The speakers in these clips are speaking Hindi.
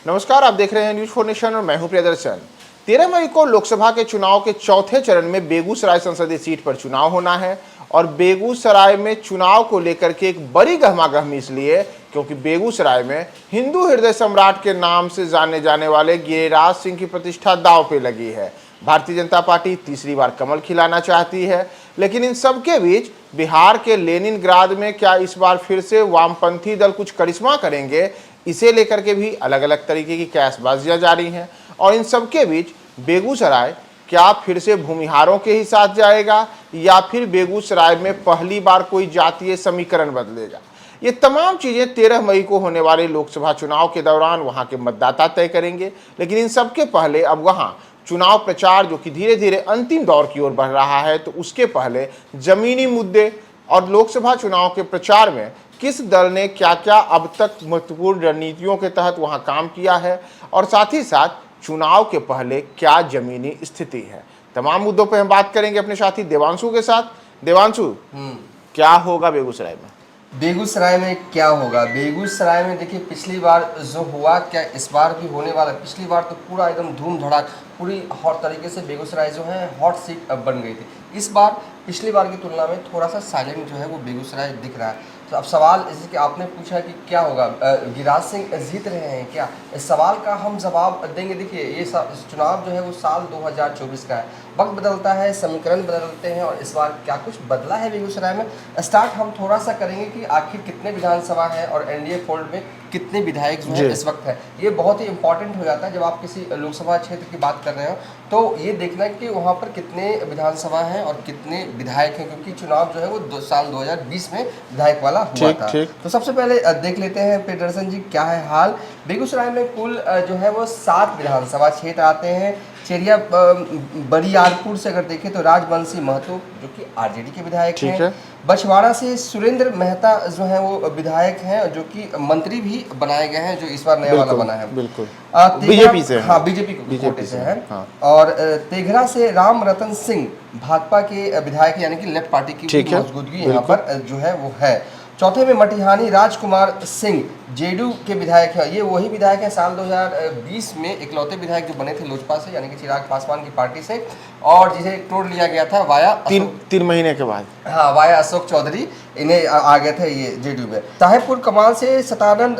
नमस्कार, आप देख रहे हैं न्यूज 4 नेशन और मैं हूं प्रियदर्शन। 13 मई को लोकसभा के चुनाव के चौथे चरण में बेगूसराय संसदीय सीट पर चुनाव होना है और बेगूसराय में चुनाव को लेकर के एक बड़ी गहमागहमी इसलिए क्योंकि बेगूसराय में हिंदू हृदय सम्राट के नाम से जाने जाने वाले गिरिराज सिंह की प्रतिष्ठा दांव पे लगी है। भारतीय जनता पार्टी तीसरी बार कमल खिलाना चाहती है, लेकिन इन सबके बीच बिहार के लेनिनग्राद में क्या इस बार फिर से वामपंथी दल कुछ करिश्मा करेंगे, इसे लेकर के भी अलग अलग तरीके की कैशबाजियां जारी हैं। और इन सबके बीच बेगूसराय क्या फिर से भूमिहारों के ही साथ जाएगा या फिर बेगूसराय में पहली बार कोई जातीय समीकरण बदलेगा, ये तमाम चीजें 13 मई को होने वाले लोकसभा चुनाव के दौरान वहां के मतदाता तय करेंगे। लेकिन इन सबके पहले अब वहां चुनाव प्रचार जो कि धीरे धीरे अंतिम दौर की ओर बढ़ रहा है, तो उसके पहले जमीनी मुद्दे और लोकसभा चुनाव के प्रचार में किस दल ने क्या क्या अब तक महत्वपूर्ण रणनीतियों के तहत वहां काम किया है और साथ ही साथ चुनाव के पहले क्या जमीनी स्थिति है, तमाम मुद्दों पर हम बात करेंगे अपने साथी देवांशु के साथ। देवांशु, क्या होगा बेगूसराय में? बेगूसराय में क्या होगा? बेगूसराय में देखिए, पिछली बार जो हुआ क्या इस बार भी होने वाला। पिछली बार तो पूरा एकदम धूम धड़ाक पूरी हॉट तरीके से बेगूसराय जो है हॉट सीट बन गई थी। इस बार पिछली बार की तुलना में थोड़ा सा साइलेंट जो है वो बेगूसराय दिख रहा है। तो अब सवाल जैसे कि आपने पूछा कि क्या होगा, गिरिराज सिंह जीत रहे हैं क्या, इस सवाल का हम जवाब देंगे। देखिए, ये चुनाव जो है वो साल 2024 का है, वक्त बदलता है, समीकरण बदलते हैं और इस बार क्या कुछ बदला है बेगूसराय में। स्टार्ट हम थोड़ा सा करेंगे कि आखिर कितने विधानसभा है और एनडीए फोल्ड में कितने विधायक जो है इस वक्त है। ये बहुत ही इंपॉर्टेंट हो जाता है जब आप किसी लोकसभा क्षेत्र की बात कर रहे हो, तो ये देखना कि वहाँ पर कितने विधानसभा हैं और कितने विधायक हैं, क्योंकि चुनाव जो है वो साल 2020 में विधायक वाला हुआ था। तो सबसे पहले देख लेते हैं प्रियदर्शन जी क्या है हाल। बेगूसराय में कुल जो है वो 7 विधानसभा क्षेत्र आते हैं। चेरिया बरियारपुर से अगर देखें तो राजवंशी महतो जो कि आरजेडी के विधायक हैं। बछवाड़ा से सुरेंद्र मेहता जो है वो विधायक हैं, जो कि मंत्री भी बनाए गए हैं, जो इस बार नया वाला बना है। बिल्कुल बीजेपी से, हाँ बीजेपी कोटे से है। हाँ। और तेघरा से राम रतन सिंह भाजपा के विधायक यानी कि लेफ्ट पार्टी की मौजूदगी यहाँ पर जो है वो है। चौथे में मटिहानी राजकुमार सिंह जेडीयू के विधायक हैं। ये वही विधायक हैं साल 2020 में इकलौते विधायक जो बने थे लोजपा से यानी कि चिराग पासवान की पार्टी से, और जिसे तोड़ लिया गया था वाया तीन महीने के बाद। हाँ, वाया अशोक चौधरी इन्हें आ गए थे ये जेडीयू में। साहेबपुर कमाल से सतानंद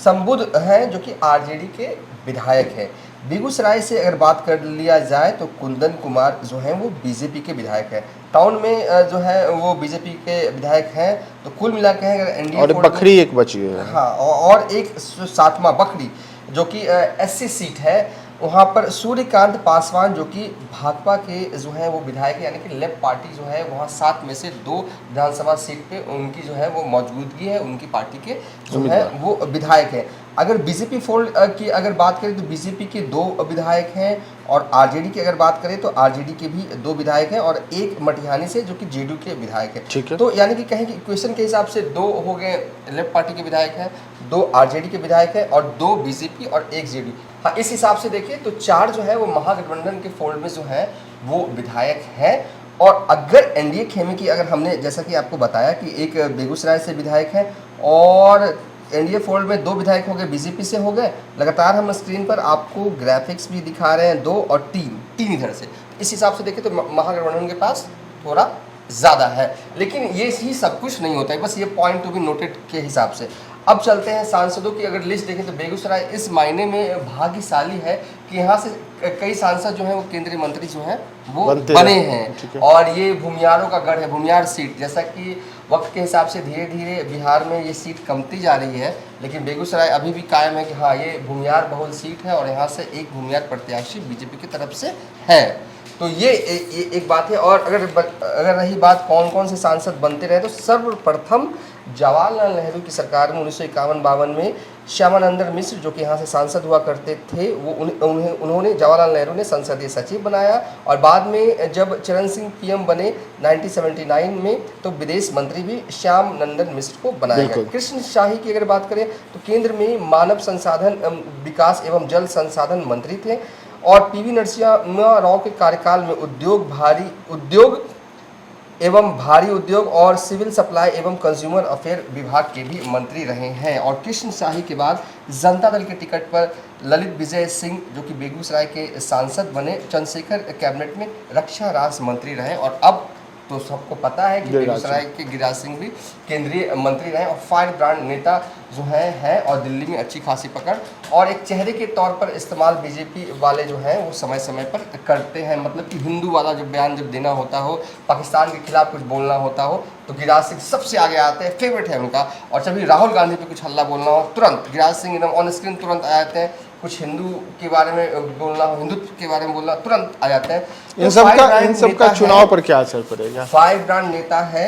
संबुद्ध हैं जो कि आरजेडी के विधायक हैं। बेगूसराय से अगर बात कर लिया जाए तो कुंदन कुमार जो हैं वो बीजेपी के विधायक हैं। टाउन में जो है वो बीजेपी के विधायक हैं। तो कुल मिला के अगर एनडीए और बखरी एक बची है। हाँ, और एक 7वां बखरी जो कि एससी सीट है, वहाँ पर सूर्यकांत पासवान जो कि भाजपा के जो है वो विधायक है, यानी कि लेफ्ट पार्टी जो है वहाँ 7 में से 2 विधानसभा सीट पे उनकी जो है वो मौजूदगी है, उनकी पार्टी के जो है वो विधायक है। अगर बीजेपी फोल्ड की अगर बात करें तो बीजेपी के 2 विधायक हैं और आरजेडी की अगर बात करें तो आरजेडी के भी 2 विधायक हैं और एक मटिहानी से जो कि जेडीयू के विधायक है। ठीक है। तो यानी कि कहें कि इक्वेशन के हिसाब से 2 हो गए लेफ्ट पार्टी के विधायक हैं, 2 आरजेडी के विधायक हैं और 2 बीजेपी और 1 जेडीयू। हाँ, इस हिसाब से देखिए तो 4 जो है वो महागठबंधन के फोल्ड में जो है वो विधायक हैं। और अगर एनडीए खेमे की अगर हमने जैसा कि आपको बताया कि एक बेगूसराय से विधायक है और एनडीए फोल्ड में 2 विधायक हो गए, बीजेपी से हो गए। लगातार हम स्क्रीन पर आपको ग्राफिक्स भी दिखा रहे हैं, 2 और 3 इधर से। इस हिसाब से देखें तो महागठबंधन के पास थोड़ा ज़्यादा है, लेकिन ये ही सब कुछ नहीं होता है, बस ये पॉइंट टू बी नोटेड के हिसाब से। अब चलते हैं सांसदों की अगर लिस्ट देखें तो बेगूसराय इस मायने में भाग्यशाली है कि यहाँ से कई सांसद जो हैं वो केंद्रीय मंत्री जो हैं वो बने हैं। और ये भूमियारों का गढ़ है, भूमियार सीट। जैसा कि वक्त के हिसाब से धीरे धीरे बिहार में ये सीट कमती जा रही है, लेकिन बेगूसराय अभी भी कायम है कि हाँ ये भूमियार बहुल सीट है और यहाँ से एक भूमियार प्रत्याशी बीजेपी की तरफ से है। तो ये एक बात है। और अगर रही बात कौन कौन से सांसद बनते रहे, तो सर्वप्रथम जवाहरलाल नेहरू की सरकार में 1951-52 में श्यामानंदन मिश्र जो कि यहाँ से सांसद हुआ करते थे, वो उन्होंने जवाहरलाल नेहरू ने संसदीय सचिव बनाया। और बाद में जब चरण सिंह पीएम बने 1979 में, तो विदेश मंत्री भी श्याम नंदन मिश्र को बनाया गया। कृष्ण शाही की अगर बात करें तो केंद्र में मानव संसाधन विकास एवं जल संसाधन मंत्री थे। और पीवी नरसिम्हा राव के कार्यकाल में उद्योग एवं भारी उद्योग और सिविल सप्लाई एवं कंज्यूमर अफेयर विभाग के भी मंत्री रहे हैं। और कृष्ण शाही के बाद जनता दल के टिकट पर ललित विजय सिंह जो कि बेगूसराय के सांसद बने, चंद्रशेखर कैबिनेट में रक्षा राज्य मंत्री रहे और अब तो सबको पता है कि बेगूसराय के गिरिराज सिंह भी केंद्रीय मंत्री रहे और फायर ब्रांड नेता जो हैं और दिल्ली में अच्छी खासी पकड़ और एक चेहरे के तौर पर इस्तेमाल बीजेपी वाले जो हैं वो समय समय पर करते हैं। मतलब कि हिंदू वाला जब बयान जब देना होता हो, पाकिस्तान के खिलाफ कुछ बोलना होता हो तो गिरिराज सिंह सबसे आगे आते हैं, फेवरेट है उनका। और जब भी राहुल गांधी पे कुछ हल्ला बोलना हो तुरंत गिरिराज सिंह एकदम ऑन स्क्रीन तुरंत आ जाते हैं। कुछ हिंदू के बारे में बोलना हो, हिंदुत्व के बारे में बोलना तुरंत आ जाते हैं। इन सब का चुनाव पर क्या असर पड़ेगा? फायर ब्रांड नेता है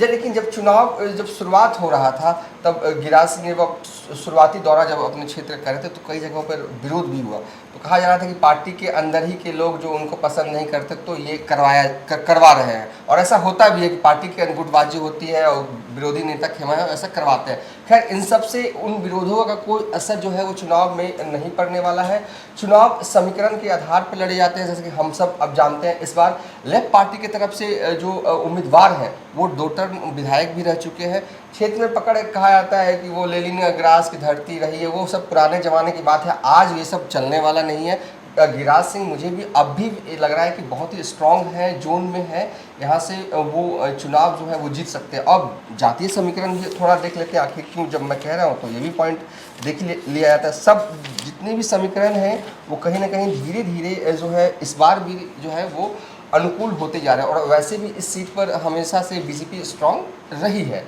लेकिन जब चुनाव जब शुरुआत हो रहा था तब गिरिराज सिंह ने शुरुआती दौरा जब अपने क्षेत्र कर रहे थे तो कई जगहों पर विरोध भी हुआ। तो कहा जा रहा था कि पार्टी के अंदर ही के लोग जो उनको पसंद नहीं करते तो ये करवा रहे हैं और ऐसा होता भी है कि पार्टी की गुटबाजी होती है और विरोधी नेता खेमा है ऐसा करवाते हैं। खैर इन सब से उन विरोधों का कोई असर जो है वो चुनाव में नहीं पड़ने वाला है। चुनाव समीकरण के आधार पर लड़े जाते हैं, जैसे कि हम सब अब जानते हैं। इस बार लेफ्ट पार्टी की तरफ से जो उम्मीदवार हैं वो 2 टर्म विधायक भी रह चुके हैं। क्षेत्र में पकड़ कहा जाता है कि वो लेनिन ग्रास की धरती रही है, वो सब पुराने ज़माने की बात है, आज ये सब चलने वाला नहीं है। गिरिराज सिंह मुझे भी अब भी लग रहा है कि बहुत ही स्ट्रांग है, जोन में है, यहाँ से वो चुनाव जो है वो जीत सकते हैं। अब जातीय समीकरण भी थोड़ा देख लेते हैं, आखिर क्यों जब मैं कह रहा हूँ तो ये भी पॉइंट देख लिया जाता है। सब जितने भी समीकरण हैं वो कहीं ना कहीं धीरे धीरे जो है इस बार भी जो है वो अनुकूल होते जा रहे हैं और वैसे भी इस सीट पर हमेशा से बीजेपी स्ट्रांग रही है।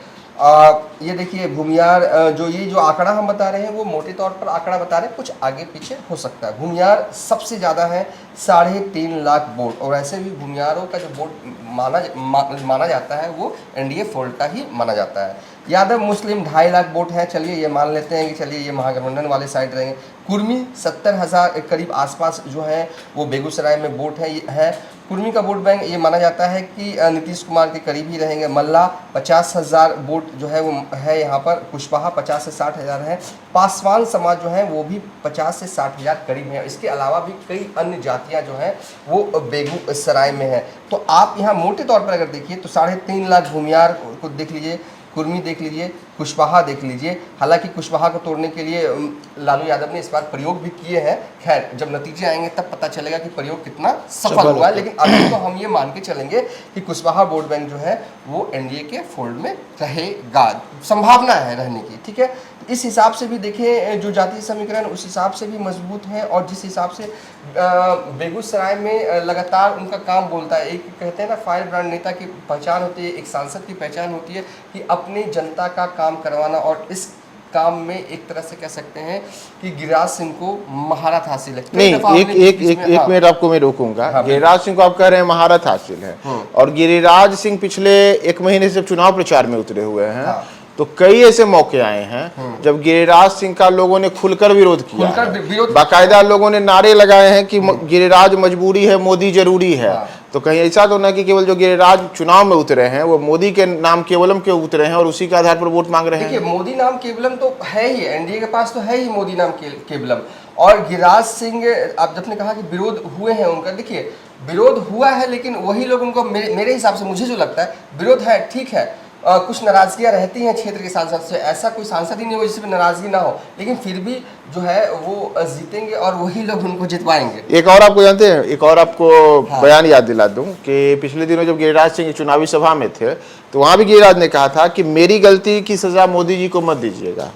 ये देखिए भूमियार जो ये जो आंकड़ा हम बता रहे हैं वो मोटे तौर पर आंकड़ा बता रहे हैं, कुछ आगे पीछे हो सकता है। भूमियार सबसे ज़्यादा है 3.5 लाख वोट और वैसे भी भूमियारों का जो वोट माना जाता है वो एनडीए फोल्ड का ही माना जाता है। यादव मुस्लिम 2.5 लाख वोट है, चलिए ये मान लेते हैं कि चलिए ये महागठबंधन वाले साइड रहेंगे। कुर्मी 70,000 के करीब आसपास जो है वो बेगूसराय में वोट है। कुर्मी का वोट बैंक ये माना जाता है कि नीतीश कुमार के करीब ही रहेंगे। मल्ला 50,000 वोट जो है वो है यहाँ पर। कुशवाहा 50 से 60,000 है। पासवान समाज जो है वो भी 50 से 60,000 करीब है। इसके अलावा भी कई अन्य जातियाँ जो हैं वो बेगूसराय में है। तो आप यहाँ मोटे तौर पर अगर देखिए तो 3.5 लाख भूमियार को देख लीजिए, कुर्मी देख लीजिए, कुशवाहा देख लीजिए। हालांकि कुशवाहा को तोड़ने के लिए लालू यादव ने इस बार प्रयोग भी किए हैं। खैर जब नतीजे आएंगे तब पता चलेगा कि प्रयोग कितना सफल हुआ है, लेकिन अभी तो हम ये मान के चलेंगे कि कुशवाहा वोट बैंक जो है वो एनडीए के फोल्ड में रहेगा, संभावना है रहने की। ठीक है, इस हिसाब से भी देखें जो जातीय समीकरण उस हिसाब से भी मजबूत है और जिस हिसाब से बेगूसराय में लगातार उनका काम बोलता है। एक कहते हैं ना फायर ब्रांड नेता की पहचान होती है, एक सांसद की पहचान होती है कि अपनी जनता का काम करवाना और इस काम में एक तरह से कह सकते हैं कि गिरिराज सिंह को महारत हासिल है। नहीं, एक मिनट आपको मैं रोकूंगा। गिरिराज सिंह को आप कह रहे हैं महारत हासिल है और गिरिराज सिंह पिछले 1 महीने से चुनाव प्रचार में उतरे हुए हैं। तो कई ऐसे मौके आए हैं जब गिरिराज सिंह का लोगों ने खुलकर विरोध किया, बाकायदा लोगों ने नारे लगाए हैं कि गिरिराज मजबूरी है, मोदी जरूरी है। तो कहीं ऐसा तो ना कि केवल जो गिरिराज चुनाव में उतरे हैं वो मोदी के नाम केवलम के उतरे हैं और उसी के आधार पर वोट मांग रहे हैं। देखिए मोदी नाम केवलम तो है ही, एनडीए के पास तो है ही मोदी नाम केवलम। और गिरिराज सिंह आप जब ने कहा कि विरोध हुए हैं उनका, देखिए विरोध हुआ है लेकिन वही लोग उनको मेरे हिसाब से मुझे जो लगता है विरोध है, ठीक है। कुछ नाराजगियाँ रहती हैं क्षेत्र के सांसद से, ऐसा कोई सांसद ही नहीं हो जिसपे नाराजगी ना हो, लेकिन फिर भी जो है वो जीतेंगे और वही लोग उनको जितवाएंगे। एक और आपको जानते हैं, एक और आपको बयान याद दिला दूं कि पिछले दिनों जब गिरिराज सिंह चुनावी सभा में थे तो वहां भी गिरिराज ने कहा था कि मेरी गलती की सजा मोदी जी को मत दीजिएगा,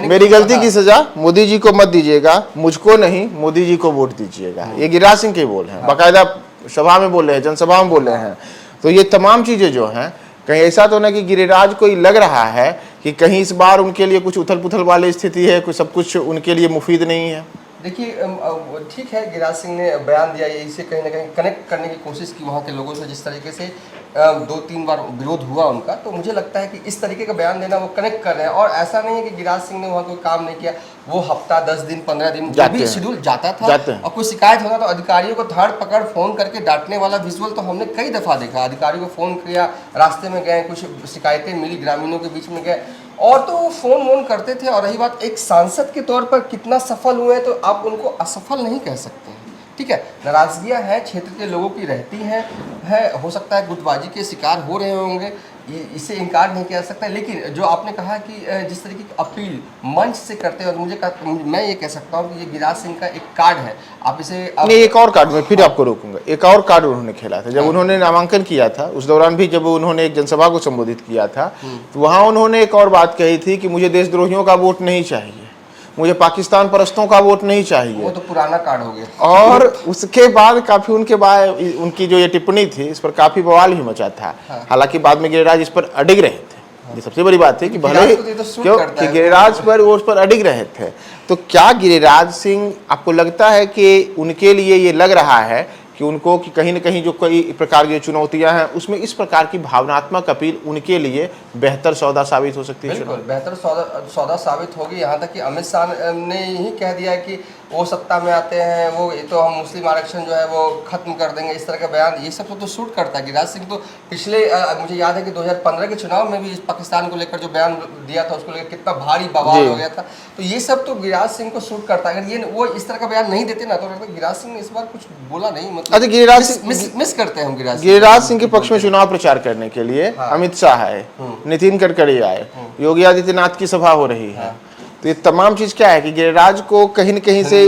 मेरी गलती की सजा मोदी जी को मत दीजिएगा, मुझको नहीं मोदी जी को वोट दीजिएगा। ये गिरिराज सिंह के बोल हैं, बाकायदा सभा में बोल रहे हैं, जनसभा में बोल रहे हैं। तो ये तमाम चीजें जो हैं, कहीं ऐसा तो ना कि गिरिराज को लग रहा है कि कहीं इस बार उनके लिए कुछ उथल पुथल वाली स्थिति है, कुछ सब कुछ उनके लिए मुफीद नहीं है। देखिए ठीक है, गिरिराज सिंह ने बयान दिया, इसे कहीं ना कहीं कनेक्ट करने की कोशिश की वहाँ के लोगों से। जिस तरीके से 2-3 बार विरोध हुआ उनका, तो मुझे लगता है कि इस तरीके का बयान देना वो कनेक्ट कर रहे हैं। और ऐसा नहीं है कि गिरिराज सिंह ने वहाँ कोई काम नहीं किया, वो हफ्ता 10 दिन 15 दिन जो भी शेड्यूल जाता था और कोई शिकायत होता तो अधिकारियों को धड़ पकड़ फोन करके डांटने वाला विजुअल तो हमने कई दफ़ा देखा। अधिकारियों को फ़ोन किया, रास्ते में गए, कुछ शिकायतें मिली, ग्रामीणों के बीच में गए और तो वो फ़ोन वोन करते थे। और रही बात एक सांसद के तौर पर कितना सफल हुए, तो आप उनको असफल नहीं कह सकते हैं। ठीक है, नाराजगियां हैं क्षेत्र के लोगों की रहती हैं, हो सकता है गुटबाजी के शिकार हो रहे होंगे, इससे इनकार नहीं किया जा सकता। लेकिन जो आपने कहा कि जिस तरीके की अपील मंच से करते हैं, मैं ये कह सकता हूँ कि ये गिरिराज सिंह का एक कार्ड है, आप इसे नहीं, एक और कार्ड में फिर आपको रोकूंगा। एक और कार्ड उन्होंने खेला था जब उन्होंने नामांकन किया था, उस दौरान भी जब उन्होंने एक जनसभा को संबोधित किया था, तो वहां उन्होंने एक और बात कही थी कि मुझे देशद्रोहियों का वोट नहीं चाहिए, मुझे पाकिस्तान परस्तों का वोट नहीं चाहिए। वो तो पुराना कार्ड हो गया। और उसके बाद काफी उनके बाद उनकी जो ये टिप्पणी थी इस पर काफी बवाल भी मचा था। हालांकि बाद में गिरिराज इस पर अडिग रहे थे, ये सबसे बड़ी बात थी कि भले क्यों कि गिरिराज पर वो उस पर अडिग रहे थे। तो क्या गिरिराज सिंह, आपको लगता है कि उनके लिए ये लग रहा है कि उनको कि कहीं न कहीं जो कई प्रकार की चुनौतियां हैं उसमें इस प्रकार की भावनात्मक अपील उनके लिए बेहतर सौदा साबित हो सकती है? बिल्कुल बेहतर सौदा साबित होगी। यहाँ तक कि अमित शाह ने ही कह दिया कि वो सत्ता में आते हैं, वो तो हम मुस्लिम आरक्षण जो है वो खत्म कर देंगे, इस तरह का बयान, ये सब तो शूट करता है। गिरिराज सिंह तो पिछले मुझे याद है कि 2015 के चुनाव में भी पाकिस्तान को लेकर जो बयान दिया था उसको लेकर कितना भारी बवाल हो गया था। तो ये सब तो गिरिराज सिंह को शूट करता है। अगर ये वो इस तरह का बयान नहीं देते ना तो गिरिराज सिंह ने इस बार कुछ बोला नहीं, मतलब अच्छा, गिरिराज सिंह मिस करते हैं हम गिरिराज सिंह के पक्ष में चुनाव प्रचार करने के लिए अमित शाह आए, नितिन गडकरी आए, योगी आदित्यनाथ की सभा हो रही है। तो ये तमाम चीज क्या है कि गिरिराज को कहीं न कहीं से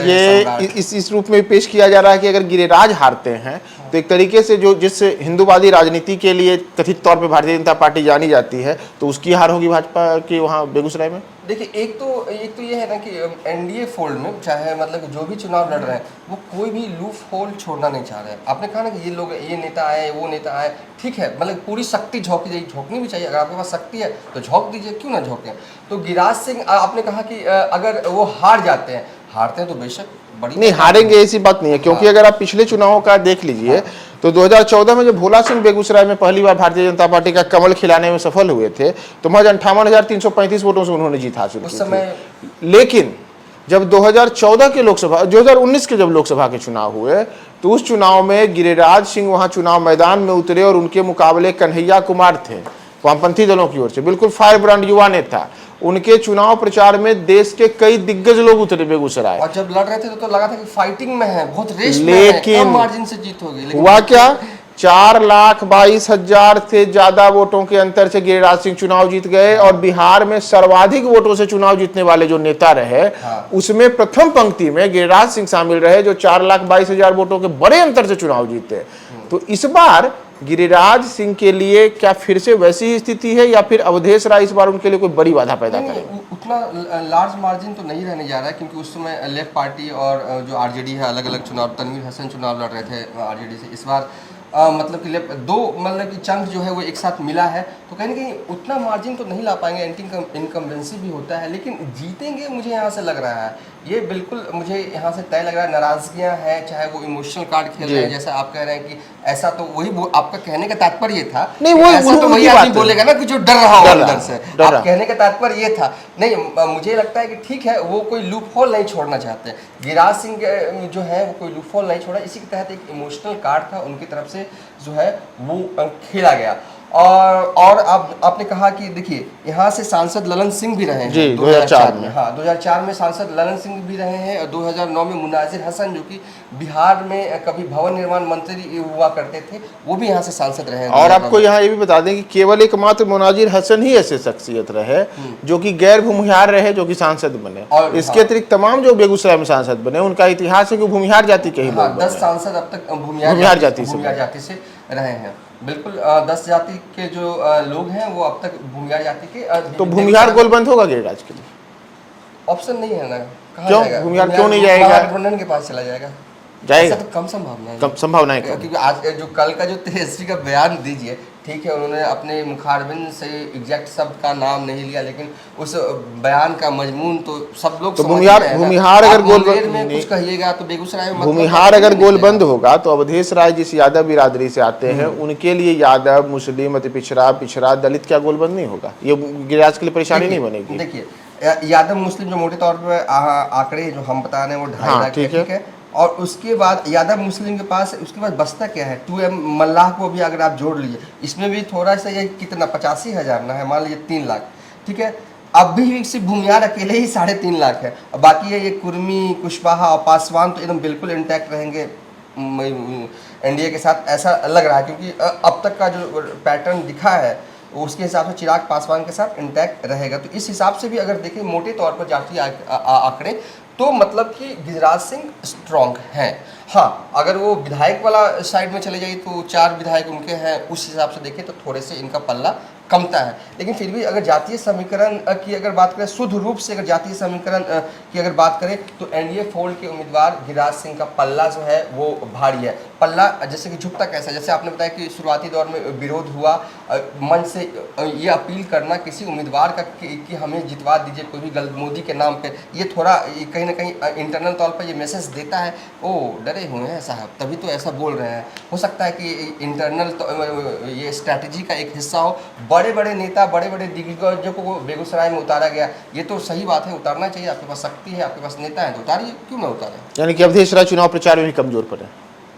ये इस रूप में पेश किया जा रहा है कि अगर गिरिराज हारते हैं तो एक तरीके से जो जिस हिंदूवादी राजनीति के लिए कथित तौर पे भारतीय जनता पार्टी जानी जाती है तो उसकी हार होगी भाजपा के वहाँ बेगूसराय में। देखिए, एक तो ये है ना कि एनडीए फोल्ड में चाहे मतलब जो भी चुनाव लड़ रहे हैं वो कोई भी लूप होल छोड़ना नहीं चाह रहे हैं। आपने कहा ना कि ये लोग, ये नेता आए, वो नेता आए, ठीक है, मतलब पूरी शक्ति झोंकनी भी चाहिए। अगर आपके पास शक्ति है तो झोंक दीजिए, क्यों ना झोंकें। तो गिरिराज सिंह, आपने कहा कि अगर वो हारते हैं तो बेशक बड़ी नहीं हारेंगे, ऐसी बात नहीं है, क्योंकि अगर आप पिछले चुनावों का देख लीजिए तो 2014 में जब भोला सिंह बेगूसराय में पहली बार भारतीय जनता पार्टी का कमल खिलाने में सफल हुए थे तो महज 58,335 वोटों से उन्होंने जीत हासिल की थी। लेकिन जब 2019 के जब लोकसभा के चुनाव हुए तो उस चुनाव में गिरिराज सिंह वहां चुनाव मैदान में उतरे और उनके मुकाबले कन्हैया कुमार थे, वामपंथी दलों की ओर से बिल्कुल फायर ब्रांड युवा नेता। उनके चुनाव प्रचार में देश के कई दिग्गज लोग उतरे बेगूसराय, और जब लड़ रहे थे तो लगा था कि फाइटिंग में है, बहुत रेस में है, कम मार्जिन से जीत होगी। हुआ क्या, 4,22,000 से ज्यादा वोटों के अंतर से गिरिराज सिंह चुनाव जीत गए और बिहार में सर्वाधिक वोटों से चुनाव जीतने वाले जो नेता रहे उसमें प्रथम पंक्ति में गिरिराज सिंह शामिल रहे जो 4,22,000 वोटों के बड़े अंतर से चुनाव जीते। तो इस बार गिरिराज सिंह के लिए क्या फिर से वैसी ही स्थिति है या फिर अवधेश राय इस बार उनके लिए कोई बड़ी बाधा पैदा करेगा? उतना लार्ज मार्जिन तो नहीं रहने जा रहा है, क्योंकि उस समय लेफ्ट पार्टी और जो आरजेडी है अलग अलग चुनाव, तनवीर हसन चुनाव लड़ रहे थे आरजेडी से। इस बार मतलब कि दो मतलब कि चंक जो है वो एक साथ मिला है, तो कहीं ना कहीं उतना मार्जिन तो नहीं ला पाएंगे, एंटी इनकम्बेंसी भी होता है, लेकिन जीतेंगे मुझे यहाँ से लग रहा है, ये बिल्कुल मुझे यहाँ से तय लग रहा है। नाराजगियाँ हैं, चाहे वो इमोशनल कार्ड खेल रहे हैं जैसा आप कह रहे हैं कि ऐसा, तो वही आपका कहने का तात्पर्य था नहीं, वो ऐसा तो वही आदमी बोलेगा ना कि जो डर रहा हो अंदर से, आप कहने का तात्पर्य ये था। नहीं, मुझे लगता है कि ठीक है, वो कोई लूप होल नहीं छोड़ना चाहते। गिरिराज सिंह जो है वो कोई लूप होल नहीं छोड़ा, इसी के तहत एक इमोशनल कार्ड था उनकी तरफ से जो है वो खेला गया। और अब आपने कहा कि देखिए यहाँ से सांसद ललन सिंह भी रहे हैं 2004 में। हाँ, 2004 में सांसद ललन सिंह भी रहे हैं और 2009 में मुनाजिर हसन जो कि बिहार में कभी भवन निर्माण मंत्री हुआ करते थे, वो भी यहाँ से सांसद रहे हैं। और आपको यहाँ ये भी बता दें कि केवल एकमात्र मुनाजिर हसन ही ऐसे शख्सियत रहे जो कि गैर भूमिहार रहे, जो कि सांसद बने, और इसके अतिरिक्त तमाम जो बेगूसराय में सांसद बने उनका इतिहास है कि भूमिहार जाति के ही लोग 10 सांसद अब तक भूमिहार जाति से रहे हैं। बिल्कुल, 10 जाति के जो लोग हैं वो अब तक भूमिहार जाति के। तो भूमिहार गोलबंद होगा गिरिराज के लिए? ऑप्शन नहीं है ना, क्यों भूमिहार क्यों नहीं जाएगा? महागठबंधन के पास चला जाएगा, जाएगा तो कम संभावना है, कम संभावना है, क्योंकि आज जो कल का जो तेजस्वी का बयान दीजिए, ठीक है, उन्होंने अपने मुखारबिन से एग्जैक्ट शब्द का नाम नहीं लिया, लेकिन उस बयान का मजमून तो सब लोग तो भूमिहार अगर गोलबंद में कुछ कहिएगा तो बेगूसराय में भूमिहार अगर गोलबंद होगा तो अवधेश राय जिस यादव बिरादरी से आते हैं उनके लिए यादव, मुस्लिम, अति पिछड़ा, दलित क्या गोलबंद नहीं होगा? ये गिरिराज के लिए परेशानी नहीं बनेगी? देखिए, यादव मुस्लिम जो मोटे तौर पर आंकड़े जो हम बता रहे हैं वो 2.5 लाख, ठीक है, और उसके बाद यादव मुस्लिम के पास उसके बाद बचता क्या है, 2M मल्लाह को भी अगर आप जोड़ लीजिए, इसमें भी थोड़ा सा ये कितना 85,000 ना है, मान लीजिए 3 लाख, ठीक है। अभी भी सिर्फ भूमियार अकेले ही 3.5 लाख है, और बाकी ये कुर्मी, कुशवाहा और पासवान तो एकदम बिल्कुल इंटैक्ट रहेंगे एनडीए के साथ, ऐसा लग रहा है। क्योंकि अब तक का जो पैटर्न दिखा है उसके हिसाब से चिराग पासवान के साथ इंटैक्ट रहेगा। तो इस हिसाब से भी अगर देखें मोटे तौर पर जातीय आंकड़े, तो मतलब कि गिरिराज सिंह स्ट्रॉन्ग हैं। हाँ, अगर वो विधायक वाला साइड में चले जाइए तो 4 विधायक उनके हैं, उस हिसाब से देखें तो थोड़े से इनका पल्ला कमता है। लेकिन फिर भी अगर जातीय समीकरण की अगर बात करें, शुद्ध रूप से अगर जातीय समीकरण की अगर बात करें, तो एनडीए फोल्ड के उम्मीदवार गिरिराज सिंह का पल्ला जो है वो भारी है। पल्ला जैसे कि झुकता कैसा, जैसे आपने बताया कि शुरुआती दौर में विरोध हुआ, मन से ये अपील करना किसी उम्मीदवार का कि हमें जितवा दीजिए कोई भी गलत मोदी के नाम पे, ये थोड़ा कहीं ना कहीं इंटरनल तौर पर ये मैसेज देता है, ओ डरे हुए हैं साहब तभी तो ऐसा बोल रहे हैं। हो सकता है कि इंटरनल तो ये स्ट्रैटेजी का एक हिस्सा हो। बड़े बड़े नेता, बड़े बड़े दिग्गजों को बेगूसराय में उतारा गया, ये तो सही बात है, उतारना चाहिए। आपके पास शक्ति है, आपके पास नेता है, तो उतारिए, क्यों ना उतारें। यानी कि अवधेश राय चुनाव प्रचार में भी कमजोर पड़े।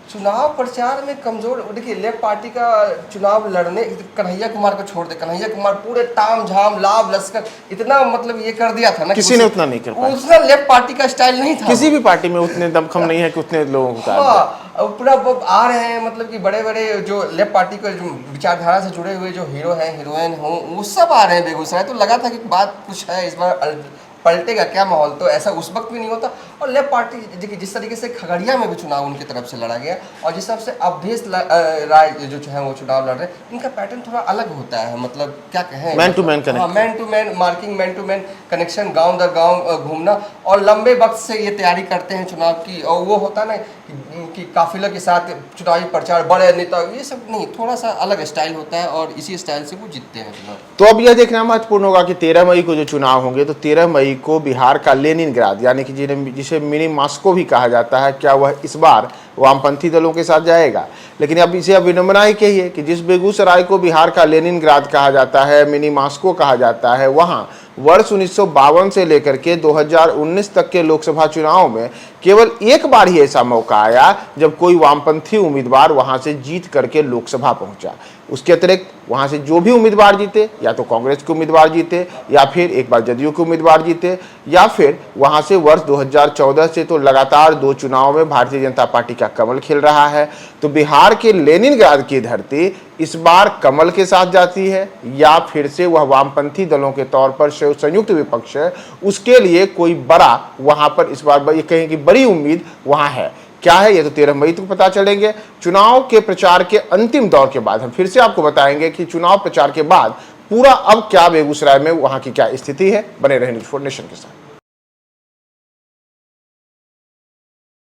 चुनाव प्रचार में कमजोर, देखिए लेफ्ट पार्टी का चुनाव लड़ने, कन्हैया कुमार को छोड़ दे, कन्हैया कुमार पूरे ताम झाम लाभ लश्कर इतना मतलब ये कर दिया था ना, किसी ने उतना नहीं कर पाया, उतना लेफ्ट पार्टी का स्टाइल नहीं था। किसी भी पार्टी में उतने दमखम नहीं है कि उतने लोगों को उतार दे। पूरा आ रहे हैं, मतलब कि बड़े बड़े जो लेफ्ट पार्टी के जो विचारधारा से जुड़े हुए जो हीरो हैं, हीरोइन हो, वो सब आ रहे हैं बेगूसराय। तो लगा था कि बात कुछ है, इस बार पलटेगा क्या माहौल, तो ऐसा उस वक्त भी नहीं होता। और लेफ्ट पार्टी देखिए जिस तरीके से खगड़िया में भी चुनाव उनकी तरफ से लड़ा गया, और जिस तरफ से अवधेश राय जो है वो चुनाव लड़ रहे हैं, इनका पैटर्न थोड़ा अलग होता है। मतलब क्या कहें, man to man connect, man to man marking, man to man connection, गांव दर गांव घूमना, और लंबे वक्त से ये तैयारी करते हैं चुनाव की। और वो होता ना कि काफिला के साथ चुनावी प्रचार, बड़े नेता, ये सब नहीं, थोड़ा सा अलग स्टाइल होता है, और इसी स्टाइल से वो जीतते हैं चुनाव। तो अब यह देखना महत्वपूर्ण होगा कि 13 मई को जो चुनाव होंगे, तो 13 मई को बिहार का लेनिनग्राद, यानी कि जिसे मिनी मॉस्को भी कहा जाता है, क्या वह इस बार वामपंथी दलों के साथ जाएगा। लेकिन अब इसे विडंबना ही कहिए कि जिस बेगूसराय को बिहार का लेनिनग्राद कहा जाता है, मिनी मॉस्को कहा जाता है, वहाँ वर्ष 1952 से लेकर के 2019 तक के लोकसभा चुनाव में केवल एक बार ही ऐसा मौका आया जब कोई वामपंथी उम्मीदवार वहां से जीत करके लोकसभा पहुंचा। उसके अतिरिक्त वहां से जो भी उम्मीदवार जीते, या तो कांग्रेस के उम्मीदवार जीते, या फिर एक बार जदयू के उम्मीदवार जीते, या फिर वहां से वर्ष 2014 से तो लगातार 2 चुनाव में भारतीय जनता पार्टी का कमल खिल रहा है। तो बिहार के लेनिनग्राद की धरती इस बार कमल के साथ जाती है, या फिर से वह वामपंथी दलों के तौर पर संयुक्त विपक्ष है, उसके लिए कोई बड़ा वहां पर इस बार ये कहें कि बड़ी उम्मीद वहां है। क्या है ये तो 13 मई तक पता चलेंगे। चुनाव के प्रचार के अंतिम दौर के बाद हम फिर से आपको बताएंगे कि चुनाव प्रचार के बाद पूरा अब क्या बेगूसराय में वहां की क्या स्थिति है। बने रहे न्यूज़4 नेशन के साथ।